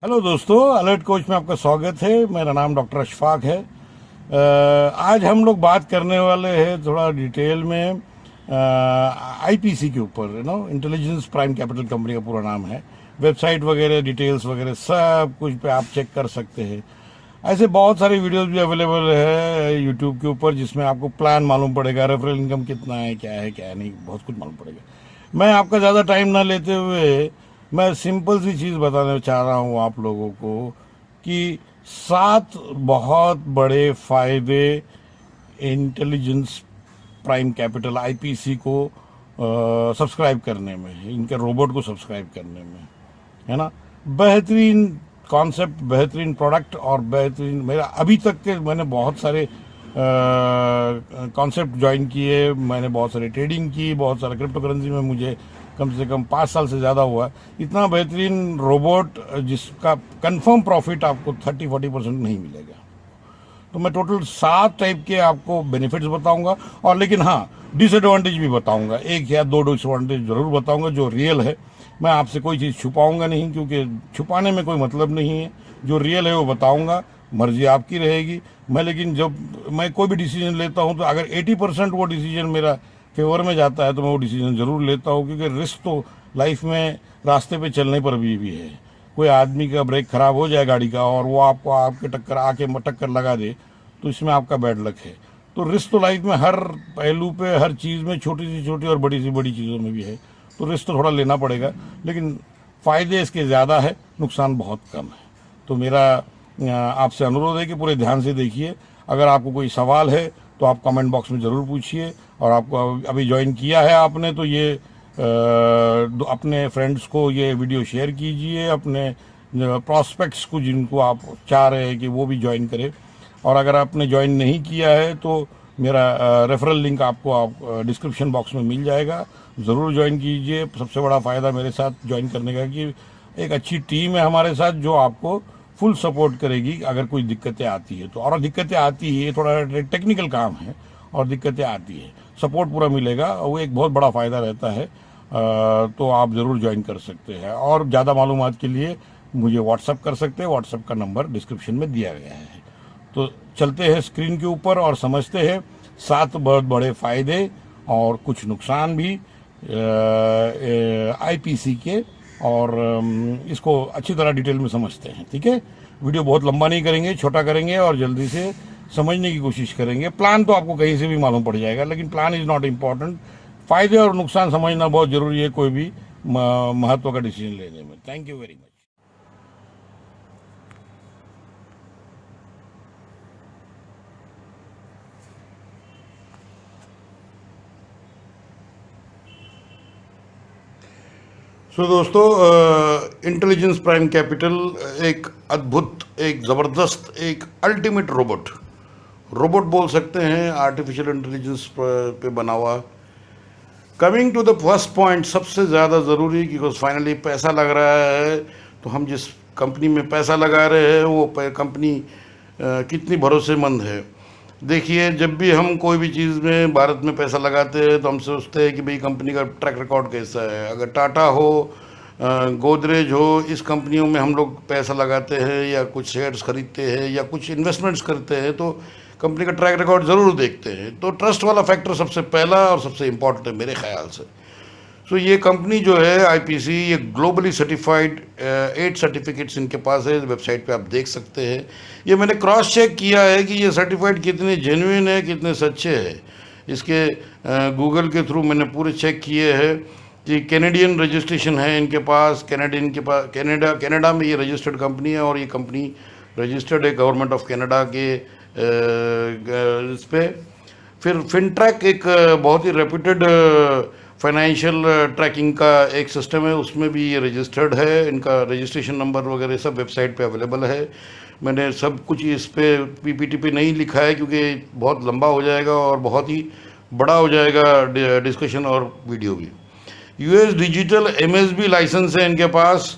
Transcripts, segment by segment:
Hello दोस्तों, alert coach में आपका स्वागत है। मेरा नाम डॉक्टर अशफाक है। आज हम लोग बात करने वाले हैं थोड़ा डिटेल में आईपीसी के ऊपर। इंटेलिजेंस प्राइम कैपिटल कंपनी का पूरा नाम है। वेबसाइट वगैरह डिटेल्स वगैरह सब कुछ पे आप चेक कर सकते हैं। ऐसे बहुत सारे वीडियोस भी अवेलेबल है यूट्यूब के ऊपर जिसमें आपको प्लान मालूम पड़ेगा, रेफरल इनकम कितना है, क्या है क्या नहीं, बहुत कुछ मालूम पड़ेगा। मैं आपका ज़्यादा टाइम ना लेते हुए मैं सिंपल सी चीज़ बताना चाह रहा हूँ आप लोगों को कि 7 बहुत बड़े फायदे इंटेलिजेंस प्राइम कैपिटल आईपीसी को सब्सक्राइब करने में, इनके रोबोट को सब्सक्राइब करने में, है ना। बेहतरीन कॉन्सेप्ट, बेहतरीन प्रोडक्ट और बेहतरीन, मेरा अभी तक के मैंने बहुत सारे कॉन्सेप्ट ज्वाइन किए, मैंने बहुत सारे ट्रेडिंग की, बहुत सारे क्रिप्टो करेंसी में मुझे कम से कम 5 साल से ज़्यादा हुआ। इतना बेहतरीन रोबोट जिसका कंफर्म प्रॉफिट आपको 30-40% नहीं मिलेगा। तो मैं टोटल 7 टाइप के आपको बेनिफिट्स बताऊंगा, और लेकिन हाँ, डिसएडवांटेज भी बताऊंगा। 1 या 2 डिसएडवांटेज जरूर बताऊंगा जो रियल है। मैं आपसे कोई चीज़ छुपाऊंगा नहीं, क्योंकि छुपाने में कोई मतलब नहीं है। जो रियल है वो बताऊंगा, मर्जी आपकी रहेगी। लेकिन जब मैं कोई भी डिसीजन लेता हूं तो अगर 80% वो डिसीजन मेरा फेवर में जाता है तो मैं वो डिसीजन ज़रूर लेता हूँ, क्योंकि रिस्क तो लाइफ में रास्ते पे चलने पर भी है। कोई आदमी का ब्रेक खराब हो जाए गाड़ी का और वो आपको आपके टक्कर लगा दे तो इसमें आपका बैड लक है। तो रिस्क तो लाइफ में हर पहलू पे, हर चीज़ में, छोटी सी छोटी और बड़ी सी बड़ी चीज़ों में भी है। तो रिस्क तो थोड़ा लेना पड़ेगा, लेकिन फ़ायदे इसके ज़्यादा है, नुकसान बहुत कम है। तो मेरा आपसे अनुरोध है कि पूरे ध्यान से देखिए। अगर आपको कोई सवाल है तो आप कमेंट बॉक्स में ज़रूर पूछिए, और आपको अभी ज्वाइन किया है आपने तो ये अपने फ्रेंड्स को ये वीडियो शेयर कीजिए, अपने प्रॉस्पेक्ट्स को जिनको आप चाह रहे हैं कि वो भी ज्वाइन करें। और अगर आपने ज्वाइन नहीं किया है तो मेरा रेफरल लिंक आपको डिस्क्रिप्शन बॉक्स में मिल जाएगा, ज़रूर ज्वाइन कीजिए। सबसे बड़ा फ़ायदा मेरे साथ ज्वाइन करने का कि एक अच्छी टीम है हमारे साथ जो आपको फुल सपोर्ट करेगी अगर कोई दिक्कतें आती है तो। और दिक्कतें आती है, थोड़ा टेक्निकल काम है और दिक्कतें आती है, सपोर्ट पूरा मिलेगा, वो एक बहुत बड़ा फ़ायदा रहता है। तो आप ज़रूर ज्वाइन कर सकते हैं। और ज़्यादा मालूमात के लिए मुझे व्हाट्सअप कर सकते हैं, व्हाट्सअप का नंबर डिस्क्रिप्शन में दिया गया है। तो चलते हैं स्क्रीन के ऊपर और समझते हैं 7 बहुत बड़े फ़ायदे और कुछ नुकसान भी आईपीसी के, और इसको अच्छी तरह डिटेल में समझते हैं। ठीक है, वीडियो बहुत लंबा नहीं करेंगे, छोटा करेंगे और जल्दी से समझने की कोशिश करेंगे। प्लान तो आपको कहीं से भी मालूम पड़ जाएगा, लेकिन प्लान इज़ नॉट इम्पॉर्टेंट। फ़ायदे और नुकसान समझना बहुत ज़रूरी है कोई भी महत्व का डिसीजन लेने में। Thank you very much. दोस्तों, इंटेलिजेंस प्राइम कैपिटल एक अद्भुत, एक ज़बरदस्त, एक अल्टीमेट रोबोट बोल सकते हैं, आर्टिफिशियल इंटेलिजेंस पे बना हुआ। Coming to the first point, सबसे ज़्यादा ज़रूरी, बिकॉज फाइनली पैसा लग रहा है, तो हम जिस कंपनी में पैसा लगा रहे हैं वो कंपनी कितनी भरोसेमंद है। देखिए, जब भी हम कोई भी चीज़ में भारत में पैसा लगाते हैं तो हम सोचते हैं कि भाई कंपनी का ट्रैक रिकॉर्ड कैसा है। अगर टाटा हो, गोदरेज हो, इस कंपनियों में हम लोग पैसा लगाते हैं या कुछ शेयर्स खरीदते हैं या कुछ इन्वेस्टमेंट्स करते हैं तो कंपनी का ट्रैक रिकॉर्ड ज़रूर देखते हैं। तो ट्रस्ट वाला फैक्टर सबसे पहला और सबसे इम्पॉर्टेंट है मेरे ख्याल से। सो ये कंपनी जो है आईपीसी, ये ग्लोबली सर्टिफाइड, 8 सर्टिफिकेट्स इनके पास है, वेबसाइट पे आप देख सकते हैं। ये मैंने क्रॉस चेक किया है कि ये सर्टिफाइड कितने जेन्युइन है, कितने सच्चे हैं। इसके गूगल के थ्रू मैंने पूरे चेक किए हैं कि कैनेडियन रजिस्ट्रेशन है इनके पास, कनाडा में ये रजिस्टर्ड कंपनी है, और ये कंपनी रजिस्टर्ड है गवर्नमेंट ऑफ कनाडा के इस पे। फिर फिनट्रैक एक बहुत ही रेप्यूटेड फाइनेंशियल ट्रैकिंग का एक सिस्टम है, उसमें भी ये रजिस्टर्ड है। इनका रजिस्ट्रेशन नंबर वगैरह सब वेबसाइट पे अवेलेबल है। मैंने सब कुछ इस पे पीपीटी पे नहीं लिखा है क्योंकि बहुत लंबा हो जाएगा और बहुत ही बड़ा हो जाएगा डिस्कशन और वीडियो भी। यूएस डिजिटल एमएसबी लाइसेंस है इनके पास।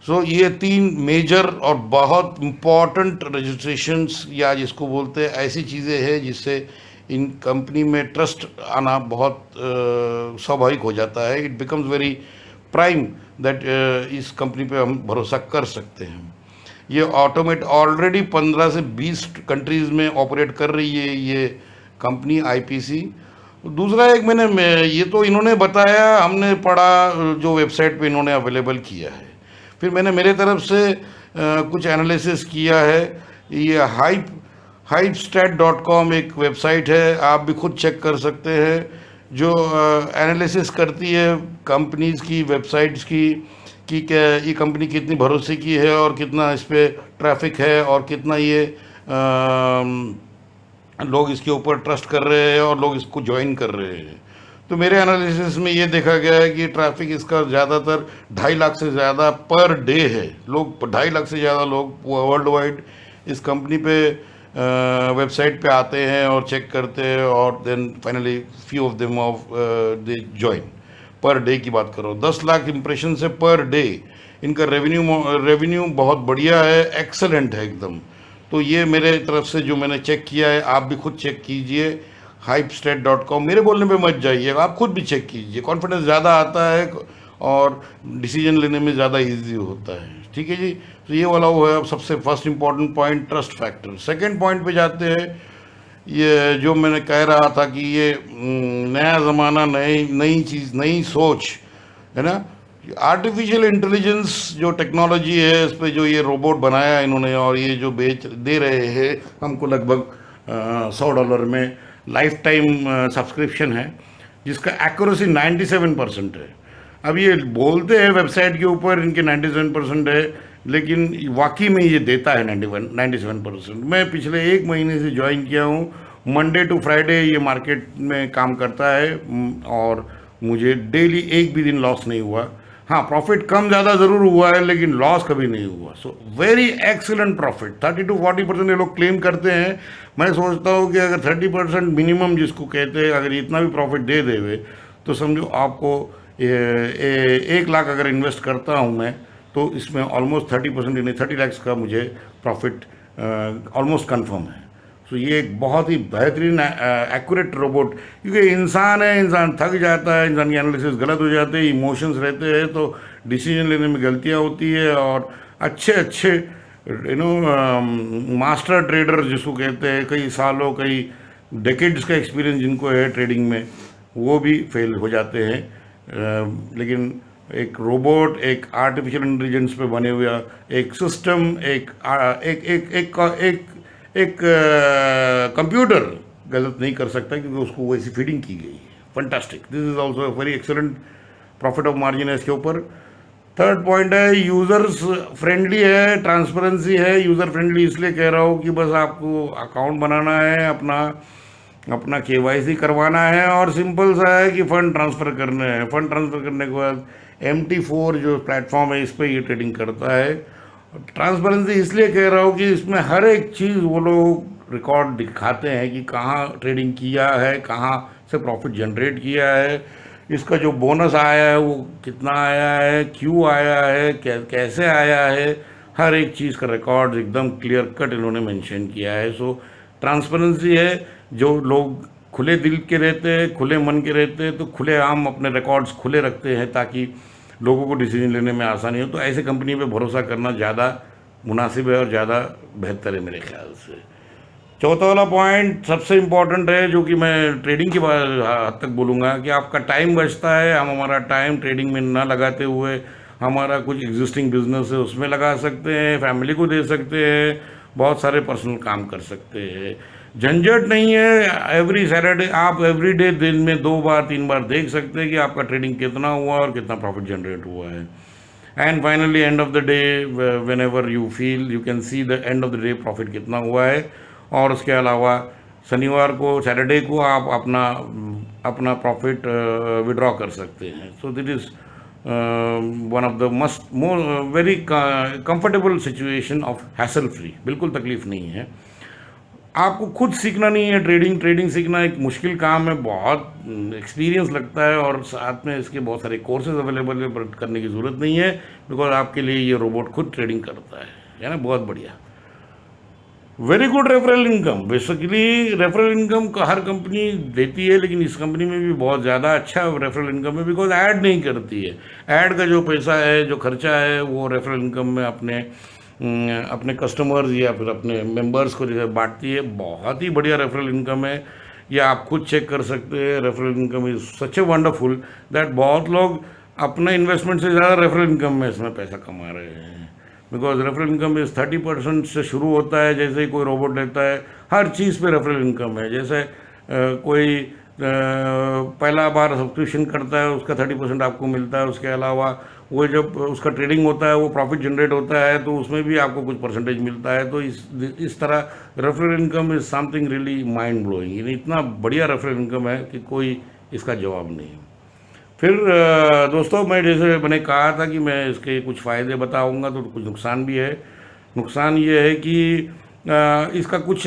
सो ये 3 मेजर और बहुत इम्पॉर्टेंट रजिस्ट्रेशंस, या जिसको बोलते हैं ऐसी चीज़ें हैं जिससे इन कंपनी में ट्रस्ट आना बहुत स्वाभाविक हो जाता है। It becomes very prime that इस कंपनी पे हम भरोसा कर सकते हैं। ये ऑटोमेट ऑलरेडी 15 से 20 कंट्रीज़ में ऑपरेट कर रही है ये कंपनी आईपीसी। दूसरा एक ये तो इन्होंने बताया, हमने पढ़ा जो वेबसाइट पे इन्होंने अवेलेबल किया है, फिर मैंने मेरे तरफ से कुछ एनालिसिस किया है। ये hypestat.com एक वेबसाइट है, आप भी खुद चेक कर सकते हैं, जो एनालिसिस करती है कंपनीज़ की वेबसाइट्स की कि क्या ये कंपनी कितनी भरोसे की है और कितना इस पर ट्रैफिक है और कितना ये लोग इसके ऊपर ट्रस्ट कर रहे हैं और लोग इसको ज्वाइन कर रहे हैं। तो मेरे एनालिसिस में ये देखा गया है कि ट्रैफिक इसका ज़्यादातर 2.5 लाख से ज़्यादा पर डे है। लोग 2.5 लाख से ज़्यादा लोग वर्ल्ड वाइड इस कंपनी पे वेबसाइट पे आते हैं और चेक करते हैं, और then finally few of them of they join. Per day की बात करो, 10 लाख इम्प्रेशन से पर डे इनका रेवेन्यू बहुत बढ़िया है, एक्सेलेंट है एकदम। तो ये मेरे तरफ से जो मैंने चेक किया है, आप भी खुद चेक कीजिए hypestat.com। मेरे बोलने पे मत जाइए, आप खुद भी चेक कीजिए, कॉन्फिडेंस ज़्यादा आता है और डिसीजन लेने में ज़्यादा इजी होता है। ठीक है जी, तो ये वाला वो है सबसे first important point, trust factor. Second point पे जाते हैं, ये जो मैंने कह रहा था कि ये नया ज़माना, नई चीज़, नई सोच है ना। आर्टिफिशियल इंटेलिजेंस जो टेक्नोलॉजी है, इस पे जो ये रोबोट बनाया इन्होंने और ये जो दे रहे हैं हमको लगभग $100 में लाइफ टाइम सब्सक्रिप्शन है, जिसका एक्यूरेसी 97% है। अब ये बोलते हैं वेबसाइट के ऊपर इनके 97% है, लेकिन वाकई में ये देता है 97%। मैं पिछले 1 महीने से ज्वाइन किया हूँ, मंडे टू फ्राइडे ये मार्केट में काम करता है और मुझे डेली एक भी दिन लॉस नहीं हुआ। हाँ, प्रॉफिट कम ज़्यादा ज़रूर हुआ है, लेकिन लॉस कभी नहीं हुआ। So very excellent profit, 30 to 40% ये लोग क्लेम करते हैं। मैं सोचता हूँ कि अगर 30% मिनिमम जिसको कहते हैं, अगर इतना भी प्रॉफिट दे देवे तो समझो आपको 1 लाख अगर इन्वेस्ट करता हूँ मैं, तो इसमें ऑलमोस्ट 30% यानी 30 लाख का मुझे प्रॉफिट ऑलमोस्ट कन्फर्म है। तो ये एक बहुत ही बेहतरीन एक्यूरेट रोबोट, क्योंकि इंसान है, इंसान थक जाता है, इंसान की एनालिसिस गलत हो जाते हैं, इमोशंस रहते हैं, तो डिसीजन लेने में गलतियाँ होती है। और अच्छे मास्टर ट्रेडर जिसको कहते हैं, कई सालों कई डेकेड्स का एक्सपीरियंस जिनको है ट्रेडिंग में, वो भी फेल हो जाते हैं। लेकिन एक रोबोट, एक आर्टिफिशियल इंटेलिजेंस पे बने हुआ एक सिस्टम, एक कंप्यूटर गलत नहीं कर सकता, क्योंकि उसको वैसी फीडिंग की गई है। Fantastic, this is also very excellent profit of margin है इसके ऊपर। थर्ड पॉइंट है, यूज़र्स फ्रेंडली है, ट्रांसपेरेंसी है। यूज़र फ्रेंडली इसलिए कह रहा हूँ कि बस आपको अकाउंट बनाना है, अपना KYC करवाना है और सिंपल सा है कि फ़ंड ट्रांसफ़र करने हैं। फ़ंड ट्रांसफ़र करने के बाद MT4 जो प्लेटफॉर्म है, इस पर ये ट्रेडिंग करता है। ट्रांसपेरेंसी इसलिए कह रहा हूँ कि इसमें हर एक चीज़ वो लोग रिकॉर्ड दिखाते हैं कि कहाँ ट्रेडिंग किया है, कहाँ से प्रॉफिट जनरेट किया है, इसका जो बोनस आया है वो कितना आया है, क्यों आया है, कैसे आया है, हर एक चीज़ का रिकॉर्ड एकदम क्लियर कट इन्होंने मेंशन किया है। सो ट्रांसपेरेंसी है, जो लोग खुले दिल के रहते हैं, खुले मन के रहते हैं, तो खुले आम अपने रिकॉर्ड्स खुले रखते हैं ताकि लोगों को डिसीजन लेने में आसानी हो। तो ऐसे कंपनी पे भरोसा करना ज़्यादा मुनासिब है और ज़्यादा बेहतर है मेरे ख्याल से। चौथा वाला पॉइंट सबसे इम्पॉर्टेंट है, जो कि मैं ट्रेडिंग की हद तक बोलूँगा, कि आपका टाइम बचता है। हम हमारा टाइम ट्रेडिंग में ना लगाते हुए हमारा कुछ एग्जिस्टिंग बिजनेस है उसमें लगा सकते हैं, फैमिली को दे सकते हैं, बहुत सारे पर्सनल काम कर सकते हैं। झंझट नहीं है। एवरी सैटरडे आप एवरी डे दिन में 2 बार 3 बार देख सकते हैं कि आपका ट्रेडिंग कितना हुआ और कितना प्रॉफिट जनरेट हुआ है। And finally end of the day, when ever you feel, you can see the end of the day profit कितना हुआ है। और उसके अलावा शनिवार को, सैटरडे को आप अपना प्रॉफिट विड्रॉ कर सकते हैं। So this is one of the very comfortable situation of hassle free. बिल्कुल तकलीफ नहीं है। आपको खुद सीखना नहीं है ट्रेडिंग सीखना एक मुश्किल काम है, बहुत एक्सपीरियंस लगता है, और साथ में इसके बहुत सारे कोर्सेज अवेलेबल है, पर करने की ज़रूरत नहीं है, बिकॉज आपके लिए ये रोबोट खुद ट्रेडिंग करता है ना। बहुत बढ़िया, very good referral income. Basically referral income का हर कंपनी देती है, लेकिन इस कंपनी में भी बहुत ज़्यादा अच्छा रेफरल इनकम है, बिकॉज ऐड नहीं करती है। ऐड का जो पैसा है, जो खर्चा है, वो रेफरल इनकम में अपने अपने कस्टमर्स या फिर अपने मेंबर्स को जैसे बांटती है, बहुत ही बढ़िया रेफरल इनकम है। ये आप खुद चेक कर सकते हैं। Referral income is such a wonderful that बहुत लोग अपना इन्वेस्टमेंट से ज़्यादा रेफरल इनकम में इसमें पैसा कमा रहे हैं। बिकॉज रेफरल इनकम इज 30% से शुरू होता है। जैसे ही कोई रोबोट लेता है, हर चीज़ पे रेफरल इनकम है। जैसे कोई पहला बार सब्सक्रिप्शन करता है, उसका 30% आपको मिलता है। उसके अलावा वो जब उसका ट्रेडिंग होता है, वो प्रॉफिट जनरेट होता है, तो उसमें भी आपको कुछ परसेंटेज मिलता है। तो इस तरह referral income is something really mind blowing. यानी इतना बढ़िया रेफरल इनकम है कि कोई इसका जवाब नहीं। फिर दोस्तों, मैं जैसे मैंने कहा था कि मैं इसके कुछ फ़ायदे बताऊंगा, तो कुछ नुकसान भी है। नुकसान ये है कि इसका कुछ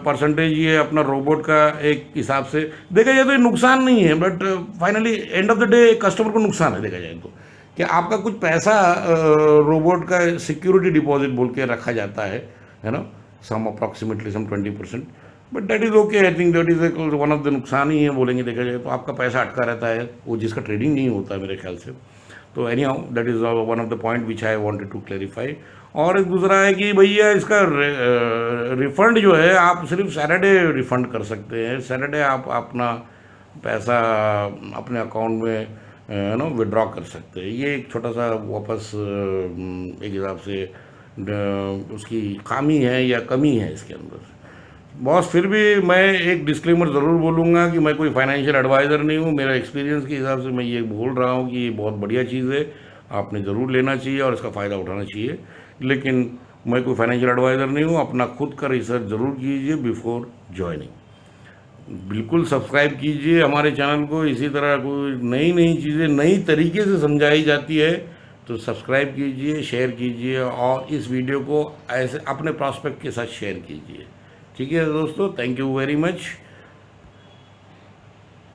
परसेंटेज ये अपना रोबोट का एक हिसाब से देखा जाए तो ये नुकसान नहीं है, but finally end of the day customer को नुकसान है। देखा जाए तो कि आपका कुछ पैसा रोबोट का सिक्योरिटी डिपॉजिट बोल के रखा जाता है ना, some approximately some 20%, but that is okay. I think that is one of the नुकसान ही है बोलेंगे। देखा जाए तो आपका पैसा अटका रहता है, वो जिसका ट्रेडिंग नहीं होता है मेरे ख्याल से। तो anyhow that is one of the point which I wanted to clarify. और एक दूसरा है कि भैया इसका रिफंड जो है आप सिर्फ सैटरडे रिफंड कर सकते हैं। सैटरडे आप अपना पैसा अपने अकाउंट में विड्रॉ कर सकते हैं। ये एक छोटा सा वापस एक हिसाब से उसकी खामी है या कमी है इसके अंदर। बॉस, फिर भी मैं एक डिस्क्लेमर ज़रूर बोलूँगा कि मैं कोई फाइनेंशियल एडवाइज़र नहीं हूँ। मेरा एक्सपीरियंस के हिसाब से मैं ये बोल रहा हूँ कि ये बहुत बढ़िया चीज़ है, आपने ज़रूर लेना चाहिए और इसका फ़ायदा उठाना चाहिए। लेकिन मैं कोई फाइनेंशियल एडवाइज़र नहीं हूँ। अपना खुद का रिसर्च ज़रूर कीजिए बिफोर ज्वाइनिंग। बिल्कुल सब्सक्राइब कीजिए हमारे चैनल को। इसी तरह कोई नई नई चीज़ें नई तरीके से समझाई जाती है तो सब्सक्राइब कीजिए, शेयर कीजिए और इस वीडियो को ऐसे अपने प्रॉस्पेक्ट के साथ शेयर कीजिए। ठीक है दोस्तों, थैंक यू वेरी मच।